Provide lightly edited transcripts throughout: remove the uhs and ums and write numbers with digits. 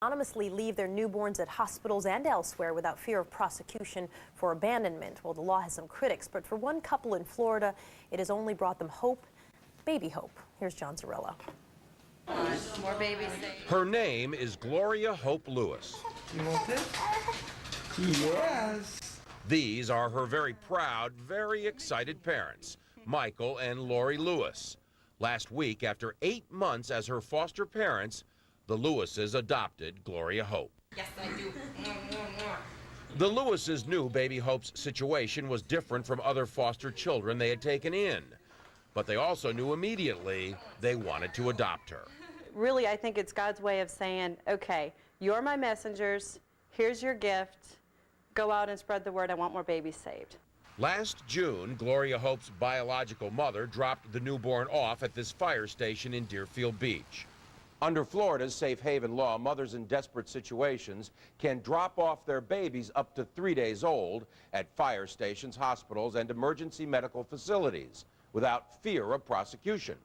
anonymously leave their newborns at hospitals and elsewhere without fear of prosecution for abandonment. Well, the law has some critics, but for one couple in Florida, it has only brought them hope, baby hope. Here's John Zarella. More babies. Her name is Gloria Hope Lewis. You want this? Yes. These are her very proud, very excited parents, Michael and Lori Lewis. Last week, after 8 months as her foster parents, the Lewises adopted Gloria Hope. Yes, I do. The Lewises knew baby Hope's situation was different from other foster children they had taken in, but they also knew immediately they wanted to adopt her. Really, I think it's God's way of saying, okay, you're my messengers, here's your gift, go out and spread the word, I want more babies saved. Last June, Gloria Hope's biological mother dropped the newborn off at this fire station in Deerfield Beach. Under Florida's safe haven law, mothers in desperate situations can drop off their babies up to 3 days old at fire stations, hospitals, and emergency medical facilities without fear of prosecution.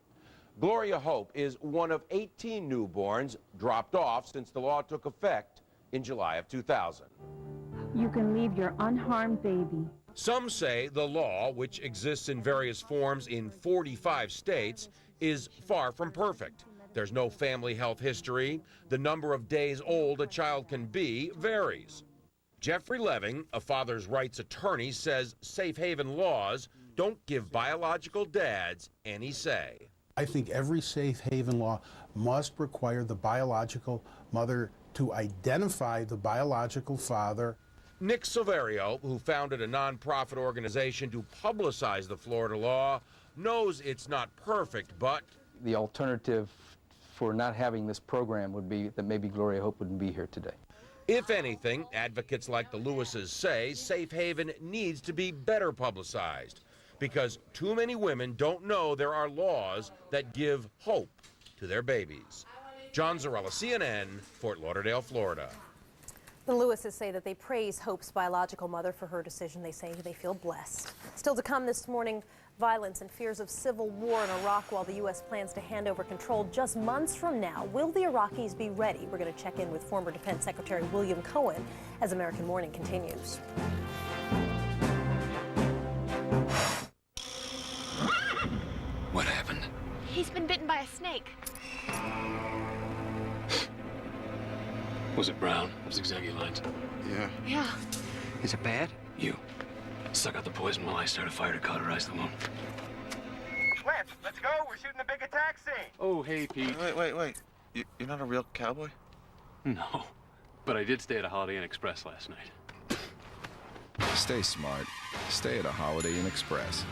Gloria Hope is one of 18 newborns dropped off since the law took effect in July of 2000. You can leave your unharmed baby. Some say the law, which exists in various forms in 45 states, is far from perfect. There's no family health history. The number of days old a child can be varies. Jeffrey Leving, a father's rights attorney, says safe haven laws don't give biological dads any say. I think every safe haven law must require the biological mother to identify the biological father. Nick Silverio, who founded a nonprofit organization to publicize the Florida law, knows it's not perfect, but the alternative for not having this program would be that maybe Gloria Hope wouldn't be here today. if anything, advocates like the Lewises say safe haven needs to be better publicized because too many women don't know there are laws that give hope to their babies. John Zarella, CNN, Fort Lauderdale, Florida. The Lewises say that they praise Hope's biological mother for her decision. They say they feel blessed. Still to come this morning, violence and fears of civil war in Iraq while the U.S. plans to hand over control just months from now. Will the Iraqis be ready? We're going to check in with former Defense Secretary William Cohen as American Morning continues. What happened? He's been bitten by a snake. Was it brown? Zigzaggy lines? Yeah. Is it bad? You. Suck out the poison while I start a fire to cauterize the wound. Lance, let's go. We're shooting a big attack scene. Oh, hey, Pete. Wait. You're not a real cowboy? No. But I did stay at a Holiday Inn Express last night. Stay smart. Stay at a Holiday Inn Express.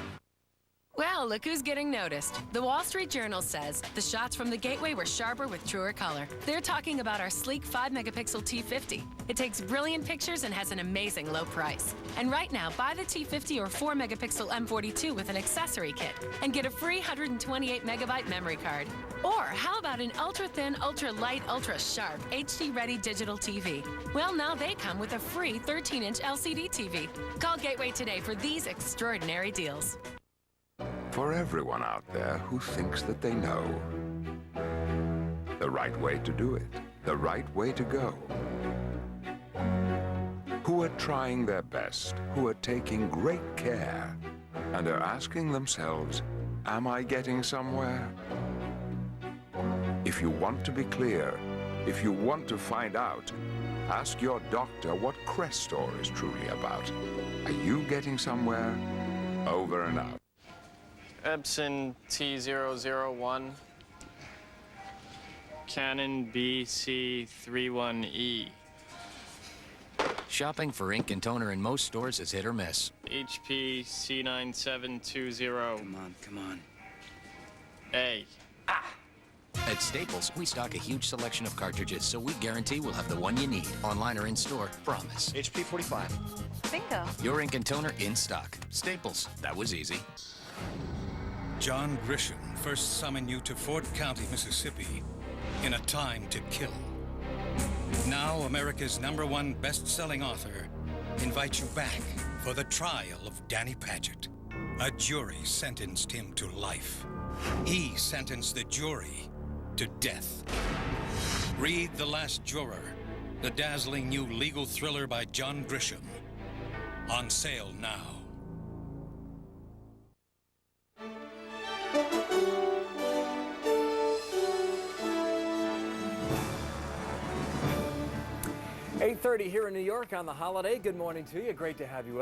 Well, look who's getting noticed. The Wall Street Journal says the shots from the Gateway were sharper with truer color. They're talking about our sleek 5-megapixel T50. It takes brilliant pictures and has an amazing low price. And right now, buy the T50 or 4-megapixel M42 with an accessory kit and get a free 128-megabyte memory card. Or how about an ultra-thin, ultra-light, ultra-sharp, HD-ready digital TV? Well, now they come with a free 13-inch LCD TV. Call Gateway today for these extraordinary deals. For everyone out there who thinks that they know the right way to do it, the right way to go, who are trying their best, who are taking great care, and are asking themselves, am I getting somewhere? If you want to be clear, if you want to find out, ask your doctor what Crestor is truly about. Are you getting somewhere? Over and out. Epson T001, Canon BC31E. Shopping for ink and toner in most stores is hit or miss. HP C9720. Come on. A. At Staples, we stock a huge selection of cartridges, so we guarantee we'll have the one you need. Online or in store, promise. HP 45. Bingo. Your ink and toner in stock. Staples, that was easy. John Grisham first summoned you to Fort County, Mississippi, in A Time to Kill. Now, America's #1 best-selling author invites you back for the trial of Danny Paget. A jury sentenced him to life. He sentenced the jury to death. Read The Last Juror, the dazzling new legal thriller by John Grisham. On sale now. .30 here in New York on the holiday. Good morning to you. Great to have you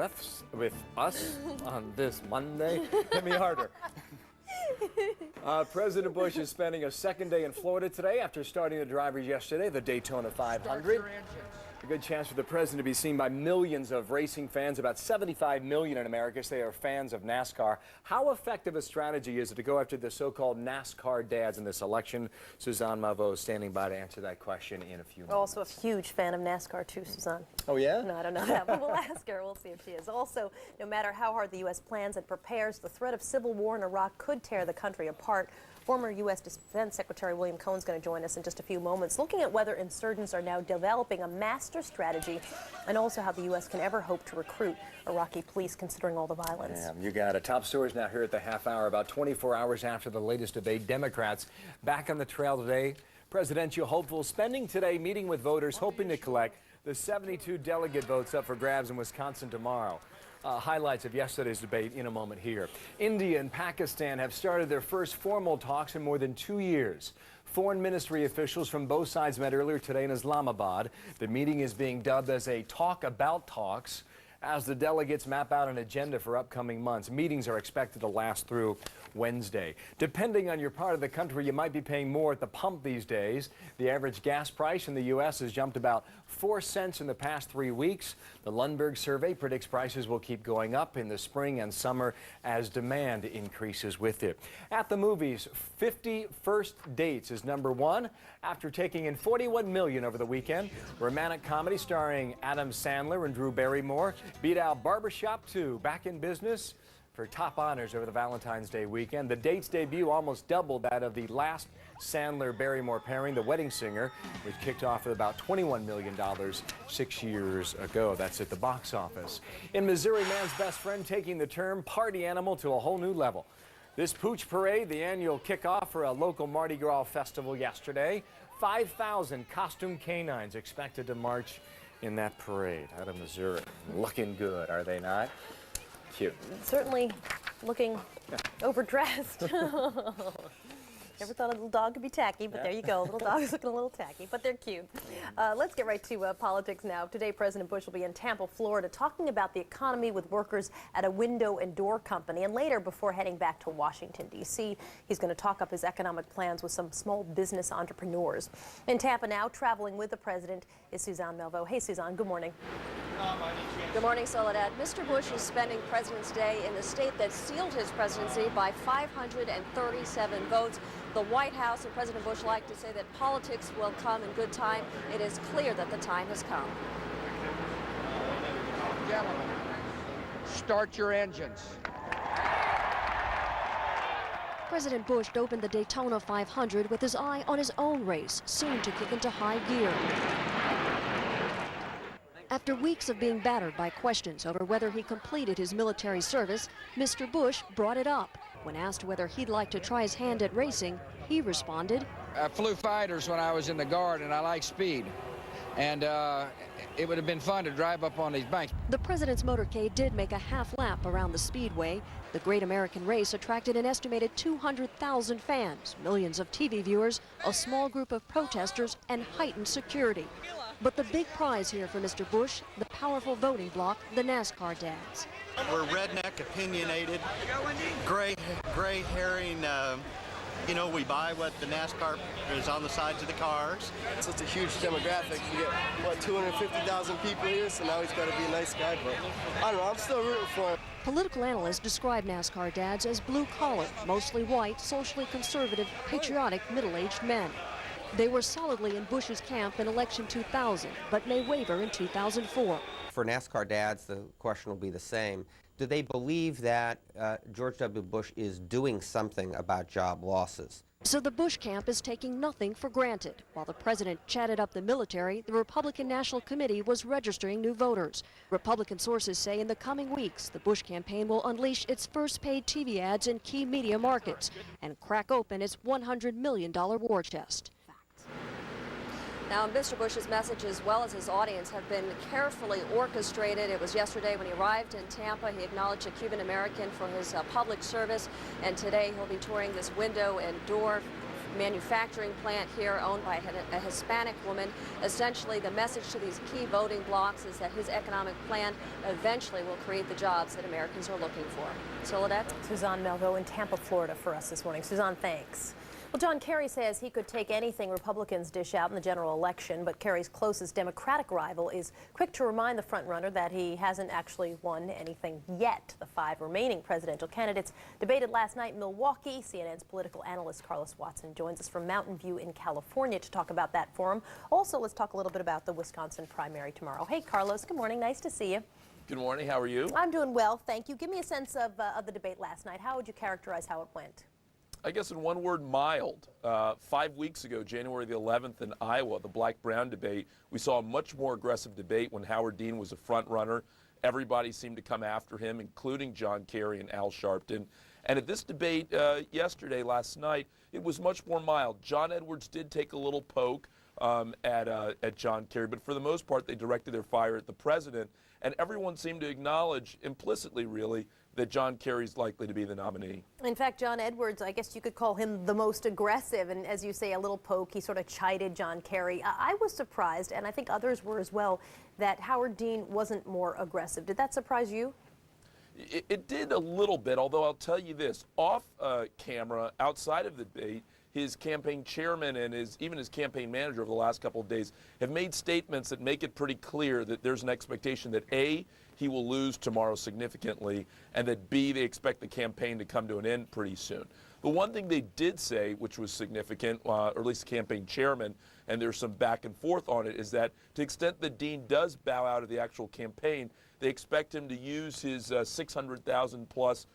with us on this Monday. Hit me harder. President Bush is spending a second day in Florida today after starting the drivers yesterday, the Daytona 500. A good chance for the president to be seen by millions of racing fans. About 75 million in America say are fans of NASCAR. How effective a strategy is it to go after the so-called NASCAR dads in this election? Suzanne Malveaux is standing by to answer that question in a few minutes. Also a huge fan of NASCAR too, Suzanne. Oh, yeah? No, I don't know that, but we'll ask her. We'll see if she is. Also, no matter how hard the U.S. plans and prepares, the threat of civil war in Iraq could tear the country apart. Former U.S. Defense Secretary William Cohen is going to join us in just a few moments, looking at whether insurgents are now developing a master strategy and also how the U.S. can ever hope to recruit Iraqi police considering all the violence. Yeah, you got it. Top stories now here at the half hour. About 24 hours after the latest debate, Democrats back on the trail today. Presidential hopefuls spending today meeting with voters, hoping to collect the 72 delegate votes up for grabs in Wisconsin tomorrow. Highlights of yesterday's debate in a moment here. India and Pakistan have started their first formal talks in more than 2 years. Foreign ministry officials from both sides met earlier today in Islamabad. The meeting is being dubbed as a talk about talks as the delegates map out an agenda for upcoming months. Meetings are expected to last through Wednesday. Depending on your part of the country, you might be paying more at the pump these days. The average gas price in the U.S. has jumped about 4 cents in the past 3 weeks. The Lundberg survey predicts prices will keep going up in the spring and summer as demand increases with it. At the movies, 50 First Dates is #1 after taking in $41 million over the weekend. Romantic comedy starring Adam Sandler and Drew Barrymore beat out Barbershop 2, back in business for top honors over the Valentine's Day weekend. The Date's debut almost doubled that of the last Sandler-Barrymore pairing, The Wedding Singer, which kicked off at about $21 million 6 years ago. That's at the box office. In Missouri, man's best friend taking the term party animal to a whole new level. This Pooch Parade, the annual kickoff for a local Mardi Gras festival yesterday. 5,000 costume canines expected to march in that parade out of Missouri. Looking good, are they not? Cute. Certainly looking overdressed. Never thought a little dog could be tacky, but there you go. Little dog's looking a little tacky, but they're cute. Let's get right to politics now. Today, President Bush will be in Tampa, Florida, talking about the economy with workers at a window and door company. And later, before heading back to Washington, D.C., he's going to talk up his economic plans with some small business entrepreneurs. In Tampa now, traveling with the president is Suzanne Malveaux. Hey, Suzanne, good morning. Good morning, Soledad. Mr. Bush is spending President's Day in the state that sealed his presidency by 537 votes. The White House and President Bush like to say that politics will come in good time. It is clear that the time has come. Gentlemen, start your engines. President Bush opened the Daytona 500 with his eye on his own race, soon to kick into high gear. After weeks of being battered by questions over whether he completed his military service, Mr. Bush brought it up. When asked whether he'd like to try his hand at racing, he responded, I flew fighters when I was in the Guard, and I like speed. And it would have been fun to drive up on these banks. The president's motorcade did make a half lap around the speedway. The Great American Race attracted an estimated 200,000 fans, millions of TV viewers, a small group of protesters, and heightened security. But the big prize here for Mr. Bush, the powerful voting bloc, the NASCAR dads. We're redneck, opinionated, gray-hairing, you know, we buy what the NASCAR is on the sides of the cars. It's such a huge demographic. We get, what, 250,000 people here, so now he's got to be a nice guy, but I don't know, I'm still rooting for him. Political analysts describe NASCAR dads as blue-collar, mostly white, socially conservative, patriotic, middle-aged men. They were solidly in Bush's camp in election 2000, but may waver in 2004. For NASCAR dads, the question will be the same. Do they believe that George W. Bush is doing something about job losses? So the Bush camp is taking nothing for granted. While the president chatted up the military, the Republican National Committee was registering new voters. Republican sources say in the coming weeks, the Bush campaign will unleash its first paid TV ads in key media markets and crack open its $100 million war chest. Now, Mr. Bush's message, as well as his audience, have been carefully orchestrated. It was yesterday when he arrived in Tampa. He acknowledged a Cuban American for his public service, and today he'll be touring this window and door manufacturing plant here owned by a Hispanic woman. Essentially, the message to these key voting blocs is that his economic plan eventually will create the jobs that Americans are looking for. Soledad? Suzanne Melvo in Tampa, Florida for us this morning. Suzanne, thanks. Well, John Kerry says he could take anything Republicans dish out in the general election, but Kerry's closest Democratic rival is quick to remind the frontrunner that he hasn't actually won anything yet. The 5 remaining presidential candidates debated last night in Milwaukee. CNN's political analyst Carlos Watson joins us from Mountain View in California to talk about that forum. Also, let's talk a little bit about the Wisconsin primary tomorrow. Hey, Carlos, good morning. Nice to see you. Good morning. How are you? I'm doing well, thank you. Give me a sense of the debate last night. How would you characterize how it went? I guess in one word, mild. 5 weeks ago, January the 11th in Iowa, the black-brown debate, we saw a much more aggressive debate when Howard Dean was a front runner. Everybody seemed to come after him, including John Kerry and Al Sharpton. And at this debate last night, it was much more mild. John Edwards did take a little poke at John Kerry, but for the most part, they directed their fire at the president. And everyone seemed to acknowledge, implicitly really, that John Kerry's likely to be the nominee. In fact, John Edwards, I guess you could call him the most aggressive, and as you say, a little poke. He sort of chided John Kerry. I was surprised, and I think others were as well, that Howard Dean wasn't more aggressive. Did that surprise you? It did a little bit, although I'll tell you this, off camera, outside of the debate, his campaign chairman and even his campaign manager over the last couple of days have made statements that make it pretty clear that there's an expectation that A, he will lose tomorrow significantly, and that B, they expect the campaign to come to an end pretty soon. The one thing they did say, which was significant, or at least the campaign chairman, and there's some back and forth on it, is that to the extent that Dean does bow out of the actual campaign, they expect him to use his 600,000 plus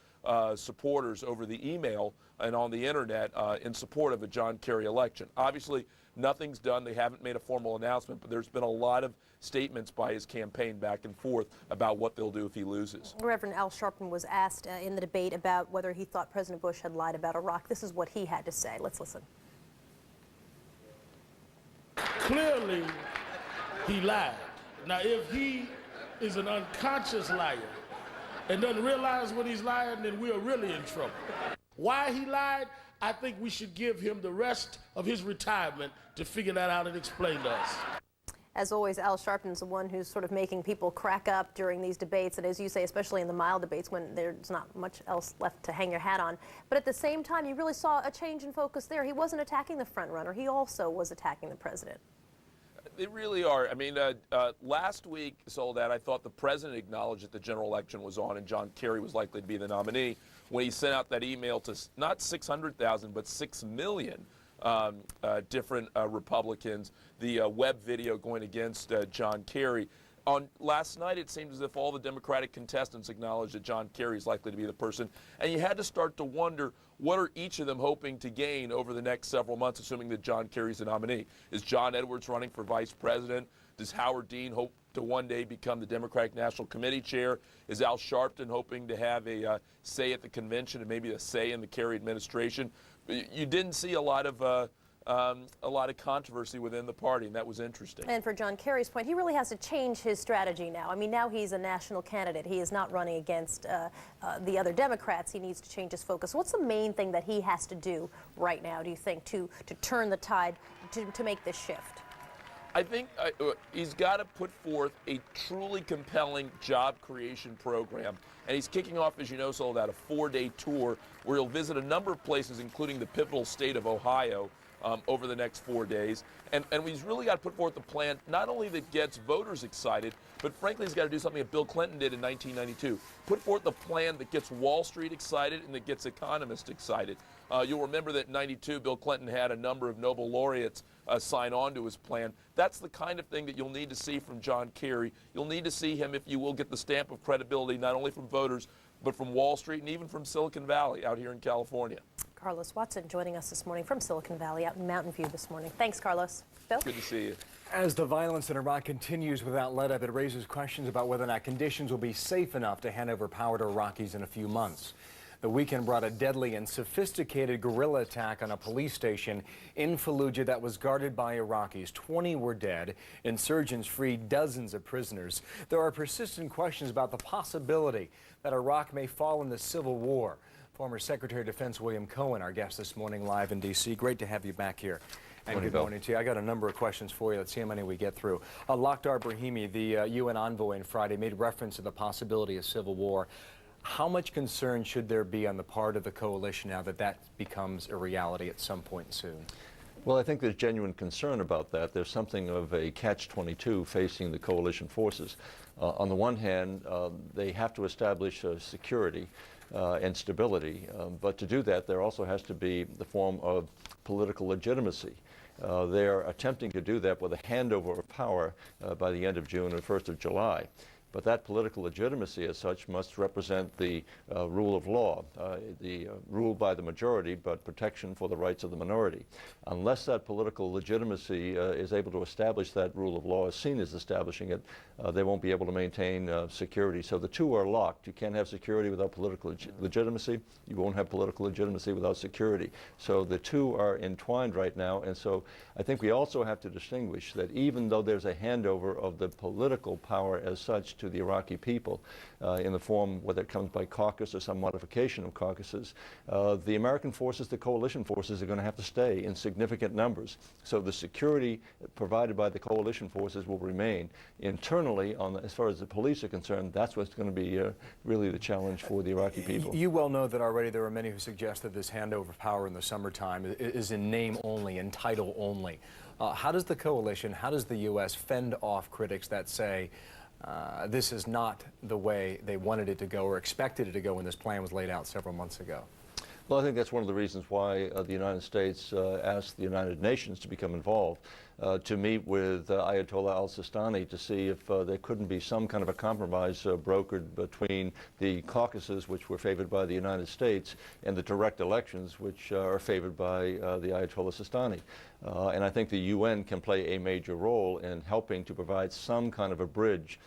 supporters over the email and on the internet in support of a John Kerry election. Obviously, nothing's done. They haven't made a formal announcement, but there's been a lot of statements by his campaign back and forth about what they'll do if he loses. Reverend Al Sharpton was asked in the debate about whether he thought President Bush had lied about Iraq. This is what he had to say. Let's listen. Clearly, he lied. Now, if he is an unconscious liar and doesn't realize when he's lying, then we're really in trouble. Why he lied, I think we should give him the rest of his retirement to figure that out and explain to us. As always, Al Sharpton's the one who's sort of making people crack up during these debates, and as you say, especially in the mild debates when there's not much else left to hang your hat on. But at the same time, you really saw a change in focus there. He wasn't attacking the front runner. He also was attacking the president. They really are. I mean, last week, Soledad, I thought the president acknowledged that the general election was on and John Kerry was likely to be the nominee when he sent out that email to not 600,000 but 6 million different Republicans, the web video going against John Kerry. Last night, it seemed as if all the Democratic contestants acknowledged that John Kerry is likely to be the person, and you had to start to wonder, what are each of them hoping to gain over the next several months, assuming that John Kerry's the nominee? Is John Edwards running for vice president? Does Howard Dean hope to one day become the Democratic National Committee chair? Is Al Sharpton hoping to have a say at the convention and maybe a say in the Kerry administration? You didn't see a lot of controversy within the party, and that was interesting. And for John Kerry's point, he really has to change his strategy now. I mean, now he's a national candidate. He is not running against the other Democrats. He needs to change his focus. What's the main thing that he has to do right now, do you think, to turn the tide, to make this shift? I think he's got to put forth a truly compelling job creation program. And he's kicking off, as you know, Soledad, a 4-day tour where he'll visit a number of places, including the pivotal state of Ohio, over the next 4 days. And he's really got to put forth a plan not only that gets voters excited, but frankly, he's got to do something that Bill Clinton did in 1992. Put forth a plan that gets Wall Street excited and that gets economists excited. You'll remember that in 92, Bill Clinton had a number of Nobel laureates sign on to his plan. That's the kind of thing that you'll need to see from John Kerry. You'll need to see him, if you will, get the stamp of credibility not only from voters, but from Wall Street and even from Silicon Valley out here in California. Carlos Watson joining us this morning from Silicon Valley out in Mountain View this morning. Thanks, Carlos. Bill? Good to see you. As the violence in Iraq continues without let-up, it raises questions about whether or not conditions will be safe enough to hand over power to Iraqis in a few months. The weekend brought a deadly and sophisticated guerrilla attack on a police station in Fallujah that was guarded by Iraqis. 20 were dead. Insurgents freed dozens of prisoners. There are persistent questions about the possibility that Iraq may fall in the civil war. Former Secretary of Defense William Cohen, our guest this morning live in D.C. Great to have you back here. And good morning to you. I got a number of questions for you. Let's see how many we get through. Lakhdar Brahimi, the UN envoy on Friday, made reference to the possibility of civil war. How much concern should there be on the part of the coalition now that that becomes a reality at some point soon? Well, I think there's genuine concern about that. There's something of a catch-22 facing the coalition forces. On the one hand, they have to establish security and stability, but to do that, there also has to be the form of political legitimacy. They're attempting to do that with a handover of power by the end of June or 1st of July. But that political legitimacy as such must represent the rule of law, the rule by the majority, but protection for the rights of the minority. Unless that political legitimacy is able to establish that rule of law, as seen as establishing it, they won't be able to maintain security. So the two are locked. You can't have security without political legitimacy. You won't have political legitimacy without security. So the two are entwined right now. And so I think we also have to distinguish that even though there's a handover of the political power as such to the Iraqi people in the form, whether it comes by caucus or some modification of caucuses, the American forces, the coalition forces, are going to have to stay in significant numbers. So the security provided by the coalition forces will remain. Internally, as far as the police are concerned, that's what's going to be really the challenge for the Iraqi people. You well know that already there are many who suggest that this handover of power in the summertime is in name only, in title only. How does the coalition, how does the U.S. fend off critics that say this is not the way they wanted it to go or expected it to go when this plan was laid out several months ago? Well, I think that's one of the reasons why the United States asked the United Nations to become involved, to meet with Ayatollah al-Sistani to see if there couldn't be some kind of a compromise brokered between the caucuses, which were favored by the United States, and the direct elections, which are favored by the Ayatollah Sistani. And I think the UN can play a major role in helping to provide some kind of a bridge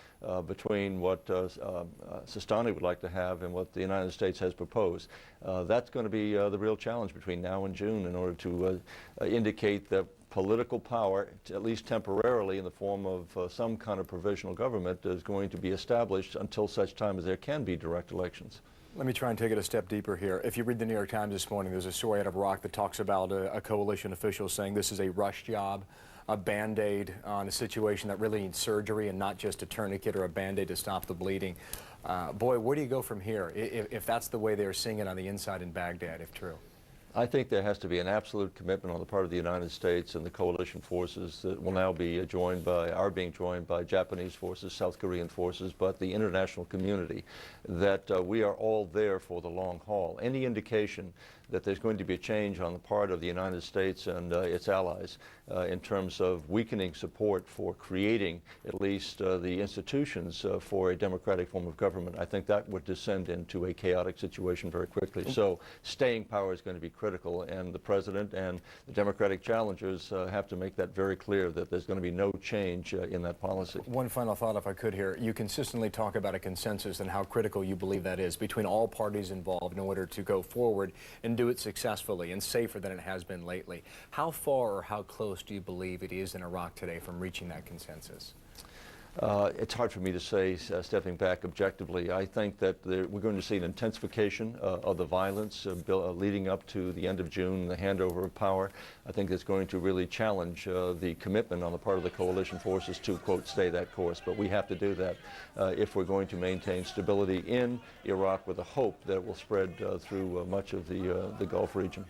between what Sistani would like to have and what the United States has proposed. That's going to be the real challenge between now and June in order to indicate that political power, at least temporarily in the form of some kind of provisional government, is going to be established until such time as there can be direct elections. Let me try and take it a step deeper here. If you read the New York Times this morning, there's a story out of Iraq that talks about a coalition official saying this is a rush job, a Band-Aid on a situation that really needs surgery and not just a tourniquet or a Band-Aid to stop the bleeding. Boy, where do you go from here if that's the way they're seeing it on the inside in Baghdad, if true? I think there has to be an absolute commitment on the part of the United States and the coalition forces that will now be are being joined by Japanese forces, South Korean forces, but the international community, that we are all there for the long haul. Any indication that there's going to be a change on the part of the United States and its allies in terms of weakening support for creating at least the institutions for a democratic form of government, I think that would descend into a chaotic situation very quickly. So staying power is going to be critical, and the president and the Democratic challengers have to make that very clear that there's going to be no change in that policy. One final thought, if I could here. You consistently talk about a consensus and how critical you believe that is between all parties involved in order to go forward and do it successfully and safer than it has been lately. How far or how close do you believe it is in Iraq today from reaching that consensus? It's hard for me to say, stepping back objectively. I think that we're going to see an intensification of the violence leading up to the end of June, the handover of power. I think it's going to really challenge the commitment on the part of the coalition forces to, quote, stay that course. But we have to do that if we're going to maintain stability in Iraq with a hope that it will spread through much of the Gulf region.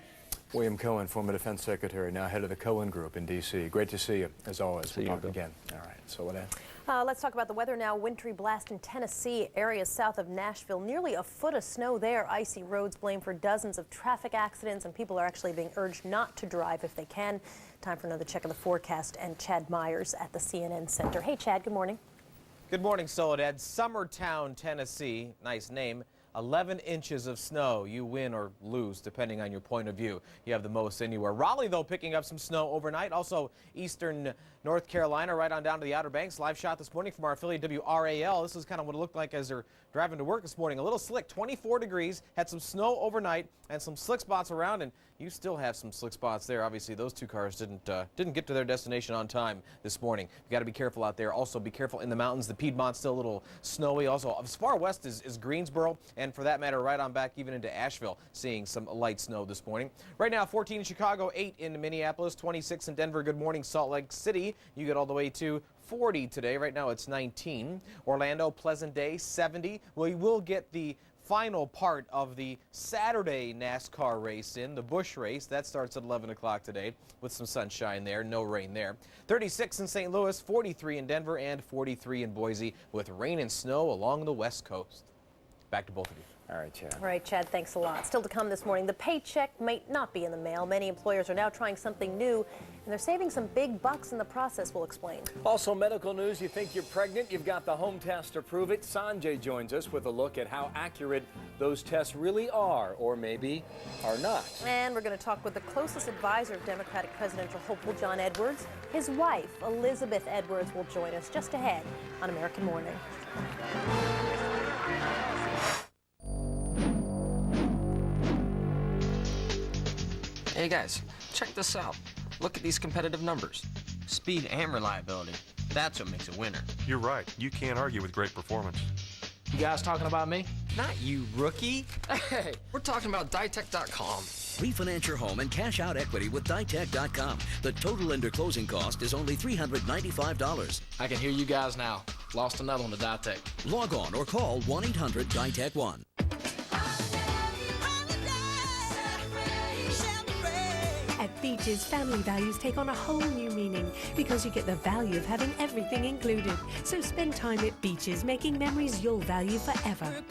William Cohen, former Defense Secretary, now head of the Cohen Group in D.C. Great to see you, as always. We'll talk again. All right, so what let's talk about the weather now. Wintry blast in Tennessee, areas south of Nashville. Nearly a foot of snow there. Icy roads blamed for dozens of traffic accidents, and people are actually being urged not to drive if they can. Time for another check of the forecast, and Chad Myers at the CNN Center. Hey, Chad, good morning. Good morning, Soledad. Summertown, Tennessee, nice name. 11 inches of snow. You win or lose, depending on your point of view. You have the most anywhere. Raleigh, though, picking up some snow overnight. Also, eastern North Carolina, right on down to the Outer Banks. Live shot this morning from our affiliate WRAL. This is kind of what it looked like as they're driving to work this morning. A little slick, 24 degrees, had some snow overnight and some slick spots around, and you still have some slick spots there. Obviously, those two cars didn't get to their destination on time this morning. You got to be careful out there. Also, be careful in the mountains. The Piedmont's still a little snowy. Also, as far west is Greensboro, and for that matter, right on back even into Asheville, seeing some light snow this morning. Right now, 14 in Chicago, 8 in Minneapolis, 26 in Denver. Good morning, Salt Lake City. You get all the way to 40 today. Right now, it's 19. Orlando, pleasant day, 70. We will get the final part of the Saturday NASCAR race in, the Busch race. That starts at 11 o'clock today with some sunshine there, no rain there. 36 in St. Louis, 43 in Denver, and 43 in Boise with rain and snow along the West Coast. Back to both of you. All right, Chad. All right, Chad, thanks a lot. Still to come this morning, the paycheck might not be in the mail. Many employers are now trying something new, and they're saving some big bucks in the process. We'll explain. Also, medical news. You think you're pregnant? You've got the home test to prove it. Sanjay joins us with a look at how accurate those tests really are, or maybe are not. And we're going to talk with the closest advisor of Democratic presidential hopeful John Edwards. His wife, Elizabeth Edwards, will join us just ahead on American Morning. Hey guys, check this out. Look at these competitive numbers. Speed and reliability. That's what makes a winner. You're right. You can't argue with great performance. You guys talking about me? Not you, rookie. Hey, we're talking about Ditech.com. Refinance your home and cash out equity with Ditech.com. The total under closing cost is only $395. I can hear you guys now. Lost another one to Ditech. Log on or call 1-800-DITECH-1. At Beaches, family values take on a whole new meaning because you get the value of having everything included. So spend time at Beaches, making memories you'll value forever.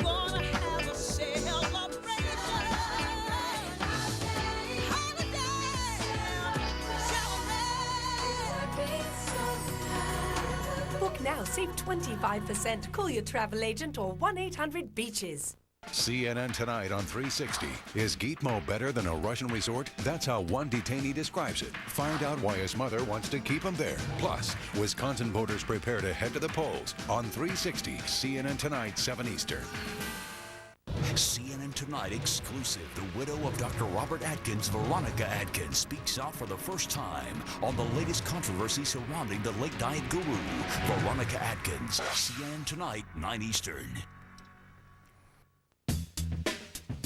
Book now, save 25%. Call your travel agent or 1-800-BEACHES. CNN Tonight on 360. Is Gitmo better than a Russian resort? That's how one detainee describes it. Find out why his mother wants to keep him there. Plus, Wisconsin voters prepare to head to the polls on 360. CNN Tonight, 7 Eastern. CNN Tonight exclusive. The widow of Dr. Robert Atkins, Veronica Atkins, speaks out for the first time on the latest controversy surrounding the late diet guru. Veronica Atkins. CNN Tonight, 9 Eastern.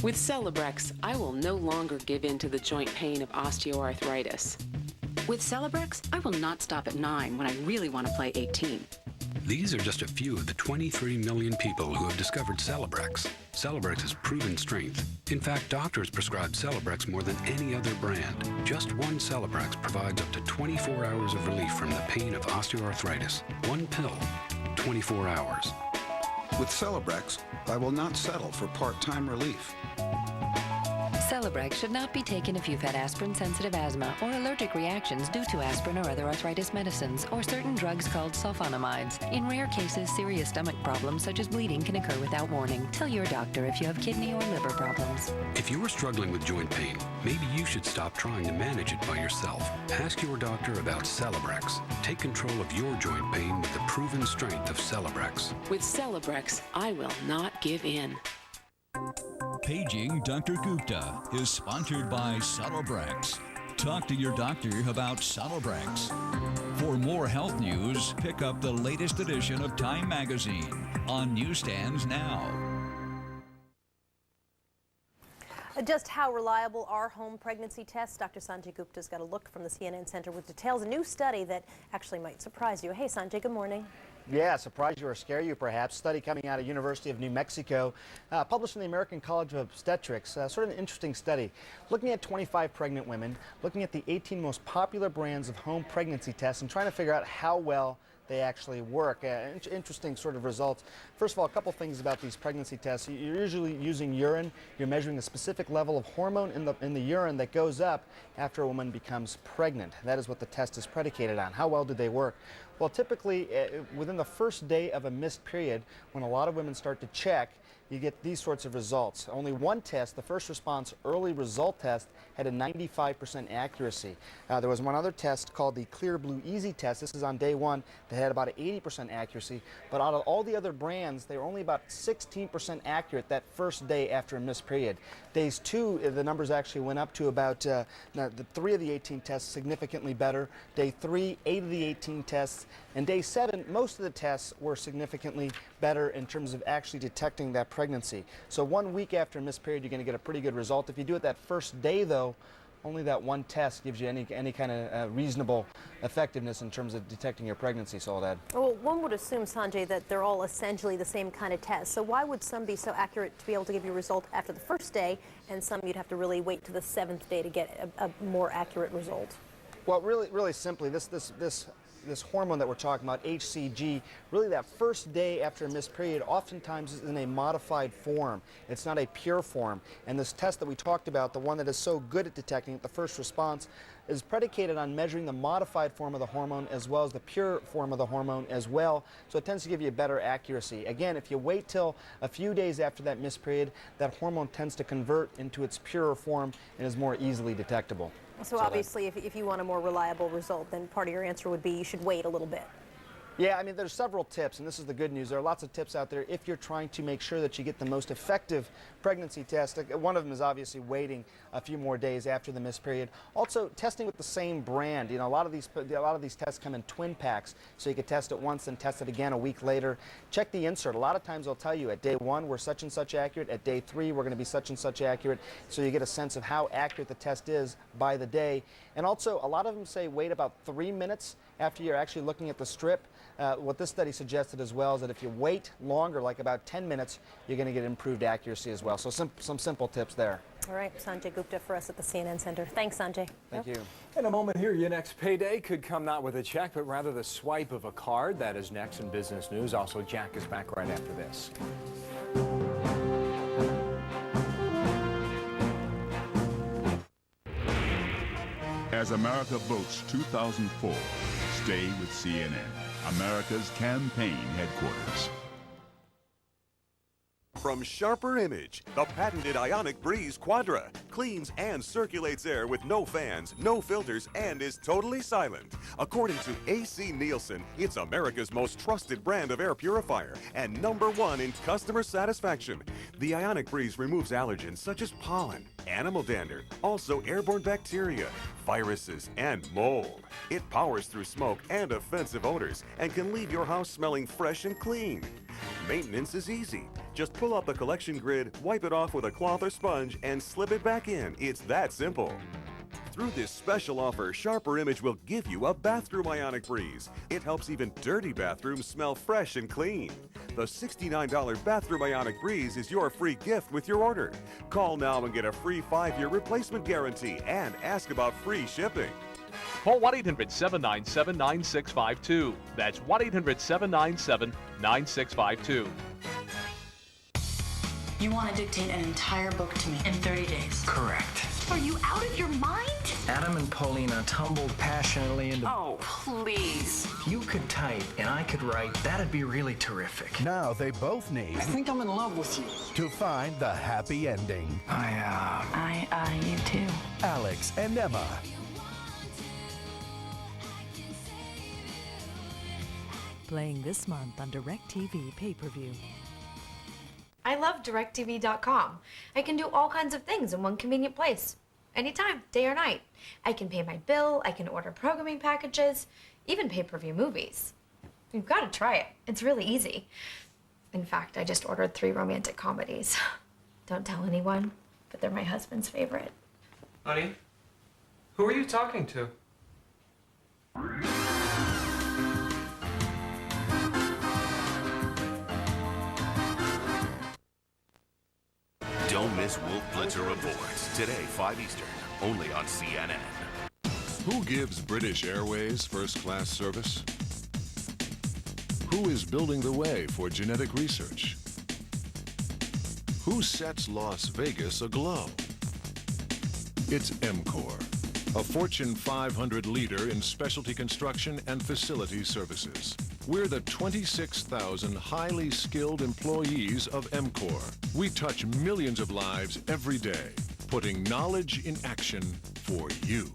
With Celebrex, I will no longer give in to the joint pain of osteoarthritis. With Celebrex, I will not stop at 9 when I really want to play 18. These are just a few of the 23 million people who have discovered Celebrex. Celebrex has proven strength. In fact, doctors prescribe Celebrex more than any other brand. Just one Celebrex provides up to 24 hours of relief from the pain of osteoarthritis. One pill, 24 hours. With Celebrex, I will not settle for part-time relief. Celebrex should not be taken if you've had aspirin-sensitive asthma or allergic reactions due to aspirin or other arthritis medicines or certain drugs called sulfonamides. In rare cases, serious stomach problems such as bleeding can occur without warning. Tell your doctor if you have kidney or liver problems. If you are struggling with joint pain, maybe you should stop trying to manage it by yourself. Ask your doctor about Celebrex. Take control of your joint pain with the proven strength of Celebrex. With Celebrex, I will not give in. Paging Dr. Gupta is sponsored by Celebrex. Talk to your doctor about Celebrex. For more health news, pick up the latest edition of Time Magazine on newsstands now. Just how reliable are home pregnancy tests? Dr. Sanjay Gupta's got a look from the CNN Center with details, a new study that actually might surprise you. Hey, Sanjay, good morning. Yeah, surprise you or scare you perhaps. Study coming out of University of New Mexico, published in the American College of Obstetrics. Sort of an interesting study, looking at 25 pregnant women, looking at the 18 most popular brands of home pregnancy tests and trying to figure out how well they actually work. Interesting sort of results. First of all, a couple things about these pregnancy tests. You're usually using urine. You're measuring a specific level of hormone in the urine that goes up after a woman becomes pregnant. That is what the test is predicated on. How well do they work? Well, typically within the first day of a missed period, when a lot of women start to check, you get these sorts of results. Only one test, the first response early result test, had a 95% accuracy. There was one other test called the Clear Blue Easy test. This is on day one, that had about an 80% accuracy. But out of all the other brands, they were only about 16% accurate that first day after a missed period. Days 2, the numbers actually went up to about the 3 of the 18 tests significantly better. Day 3, 8 of the 18 tests. And day 7, most of the tests were significantly better in terms of actually detecting that pregnancy. So 1 week after a missed period, you're going to get a pretty good result. If you do it that first day, though, only that one test gives you any kind of reasonable effectiveness in terms of detecting your pregnancy, Soledad. Well, one would assume, Sanjay, that they're all essentially the same kind of test. So why would some be so accurate to be able to give you a result after the first day, and some you'd have to really wait to the 7th day to get a more accurate result? Well, really simply, this hormone that we're talking about, HCG, really that first day after a missed period oftentimes is in a modified form. It's not a pure form. And this test that we talked about, the one that is so good at detecting it, the first response, is predicated on measuring the modified form of the hormone as well as the pure form of the hormone as well. So it tends to give you a better accuracy. Again, if you wait till a few days after that missed period, that hormone tends to convert into its purer form and is more easily detectable. So obviously, if you want a more reliable result, then part of your answer would be you should wait a little bit. Yeah, I mean, there's several tips, and this is the good news. There are lots of tips out there if you're trying to make sure that you get the most effective pregnancy test. One of them is obviously waiting a few more days after the missed period. Also, testing with the same brand. You know, a lot of these tests come in twin packs, so you can test it once and test it again a week later. Check the insert. A lot of times they'll tell you at day 1 we're such and such accurate, at day 3 we're going to be such and such accurate, so you get a sense of how accurate the test is by the day. And also, a lot of them say wait about 3 minutes after you're actually looking at the strip. What this study suggested as well is that if you wait longer, like about 10 minutes, you're going to get improved accuracy as well. So some simple tips there. All right, Sanjay Gupta for us at the CNN Center. Thanks, Sanjay. Thank you. In a moment here, your next payday could come not with a check, but rather the swipe of a card. That is next in business news. Also, Jack is back right after this. As America votes 2004, stay with CNN, America's campaign headquarters. From Sharper Image, the patented Ionic Breeze Quadra cleans and circulates air with no fans, no filters, and is totally silent. According to AC Nielsen, it's America's most trusted brand of air purifier and #1 in customer satisfaction. The Ionic Breeze removes allergens such as pollen, animal dander, also airborne bacteria, viruses, and mold. It powers through smoke and offensive odors and can leave your house smelling fresh and clean. Maintenance is easy. Just pull up the collection grid, wipe it off with a cloth or sponge, and slip it back in. It's that simple. Through this special offer, Sharper Image will give you a bathroom Ionic Breeze. It helps even dirty bathrooms smell fresh and clean. The $69 bathroom Ionic Breeze is your free gift with your order. Call now and get a free 5-year replacement guarantee and ask about free shipping. Call 1-800-797-9652. That's 1-800-797-9652. You want to dictate an entire book to me in 30 days? Correct. Are you out of your mind? Adam and Paulina tumbled passionately into... Oh, please. If you could type and I could write, that'd be really terrific. Now they both need... I think I'm in love with you. ...to find the happy ending. You too. Alex and Emma. Playing this month on DirecTV pay-per-view. I love DirecTV.com. I can do all kinds of things in one convenient place. Anytime, day or night. I can pay my bill, I can order programming packages, even pay-per-view movies. You've got to try it. It's really easy. In fact, I just ordered 3 romantic comedies. Don't tell anyone, but they're my husband's favorite. Honey, who are you talking to? Don't miss Wolf Blitzer Reports. Today, 5 Eastern, only on CNN. Who gives British Airways first-class service? Who is building the way for genetic research? Who sets Las Vegas aglow? It's EMCOR, a Fortune 500 leader in specialty construction and facility services. We're the 26,000 highly skilled employees of EMCOR. We touch millions of lives every day, putting knowledge in action for you.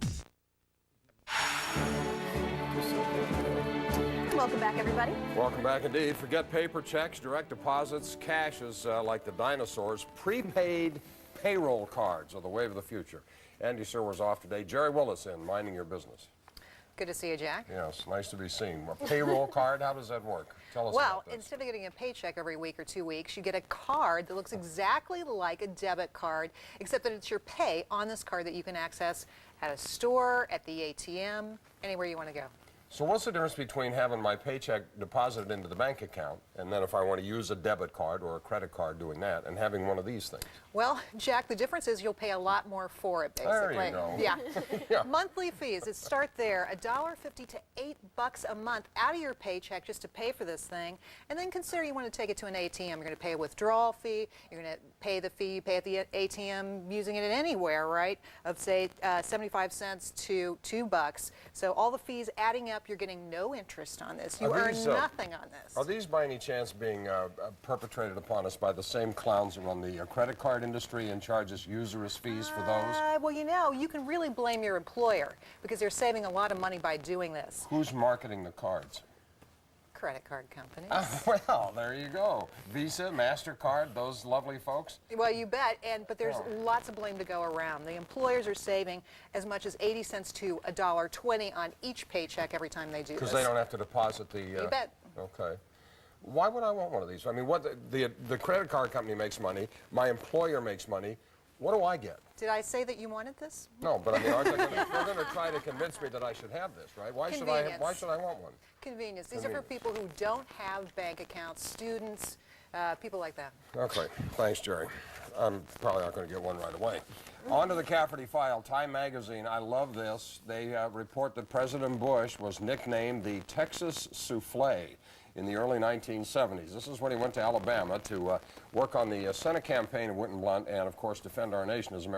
Welcome back, everybody. Welcome back indeed. Forget paper checks, direct deposits, cash is like the dinosaurs. Prepaid payroll cards are the wave of the future. Andy Serwer's off today. Jerry Willis in, minding your business. Good to see you, Jack. Yes, nice to be seen. A payroll card, how does that work? Tell us well, about this. Instead of getting a paycheck every week or 2 weeks, you get a card that looks exactly like a debit card, except that it's your pay on this card that you can access at a store, at the ATM, anywhere you want to go. So what's the difference between having my paycheck deposited into the bank account, and then if I want to use a debit card or a credit card doing that, and having one of these things? Well, Jack, the difference is you'll pay a lot more for it, basically. There you go. Yeah. Yeah. Monthly fees, it start there, $1.50 to $8 a month out of your paycheck just to pay for this thing. And then consider you want to take it to an ATM. You're going to pay a withdrawal fee. You're going to pay the fee you pay at the ATM using it anywhere, right? Of say 75 cents to $2. So all the fees adding up, you're getting no interest on this. You earn nothing on this. Are these by any chance being perpetrated upon us by the same clowns who run the credit card industry and charges usurious fees for those? Well, you know, you can really blame your employer because they're saving a lot of money by doing this. Who's marketing the cards? Credit card companies. Well, there you go. Visa, MasterCard, those lovely folks? Well, you bet, but there's lots of blame to go around. The employers are saving as much as 80 cents to $1.20 on each paycheck every time they do this. Because they don't have to deposit the... You bet. Okay. Why would I want one of these? I mean, what the credit card company makes money, my employer makes money. What do I get? Did I say that you wanted this? No, but I mean, they're going to try to convince me that I should have this, right? Why should I want one? Convenience. These are for people who don't have bank accounts, students, people like that. Okay. Thanks, Jerry. I'm probably not going to get one right away. On to the Cafferty file. Time magazine, I love this. They report that President Bush was nicknamed the Texas Souffle in the early 1970s. This is when he went to Alabama to work on the Senate campaign of Whitman Blount and, of course, defend our nation as America.